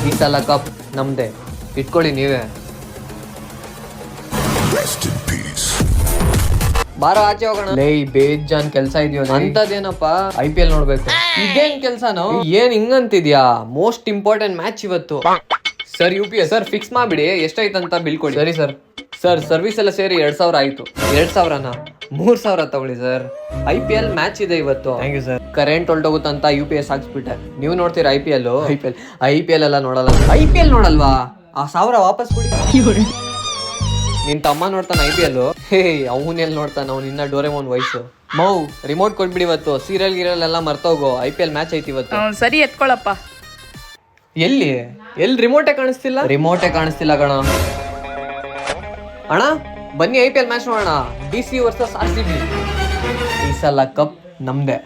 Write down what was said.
ಈ ಸಲ ಕಪ್ ನಮ್ದೆ, ಇಟ್ಕೊಳ್ಳಿ ನೀವೇ. ಬಾರ ಆಚೆ ಹೋಗೋಣ. ಲೇ ಬೇಜಾನ್ ಕೆಲ್ಸ ಇದೆಯೋ ಅಂತದೇನಪ್ಪ, IPL ನೋಡ್ಬೇಕು. ಇದೇನ್ ಕೆಲ್ಸನೋ, ಏನ್ ಹಿಂಗಂತಿದ್ಯಾ? ಮೋಸ್ಟ್ ಇಂಪಾರ್ಟೆಂಟ್ ಮ್ಯಾಚ್ ಇವತ್ತು. ಸರ್ UPS ಸರ್ ಫಿಕ್ಸ್ ಮಾಡ್ಬಿಡಿ, ಎಷ್ಟಾಯ್ತಂತ ಬಿಲ್ ಕೊಡಿ. ಸರಿ ಸರ್. ಸರ್ ಸರ್ವಿಸ್ ಎಲ್ಲ ಸೇರಿ 2000 ಆಯ್ತು. 2000ನಾ? 3000 ತಗೊಳ್ಳಿ ಸರ್. IPL ಮ್ಯಾಚ್ ಇದೆ ಇವತ್ತು. Thank you sir. ಕರೆಂಟ್ ಹೊಲ್ಟೋಗುತ್ತಂತ UPS ಹಾಕ್ಸ್ಬಿಟ್ಟೆ. ನೀವು ನೋಡ್ತೀರಾ IPL ಎಲ್ಲ ನೋಡಲ್ಲ. IPL ನೋಡಲ್ವಾ? ಆ 1000 ವಾಪಸ್ ಕೊಡಿ. ನಿನ್ ತಮ್ಮ ನೋಡ್ತಾನ IPL? ಹೇ ಅವನೆಲ್ಲಿ ನೋಡ್ತಾನ, ಅವ್ನು ಇನ್ನ ಡೋರೆಮೋನ್ ವಯಸ್ಸು. ಮೌ ರಿಮೋಟ್ ಕೊಟ್ಬಿಡಿ ಇವತ್ತು. ಸೀರಿಯಲ್ ಗಿರಿಯಲ್ ಎಲ್ಲ ಮರ್ತೋಗೋ. IPL ಮ್ಯಾಚ್ ಐತಿ ಇವತ್ತು. ಸರಿ ಎತ್ಕೊಳಪ್ಪ. ಎಲ್ಲಿ ರಿಮೋಟೇ ಕಾಣಿಸ್ತಿಲ್ಲ? ರಿಮೋಟೇ ಕಾಣಿಸ್ತಿಲ್ಲ ಕಣ. ಅಣ್ಣ ಬನ್ನಿ IPL ಮ್ಯಾಚ್ ನೋಡೋಣ. DC versus RCB. ಈ ಸಲ ಕಪ್ ನಮ್ದೆ.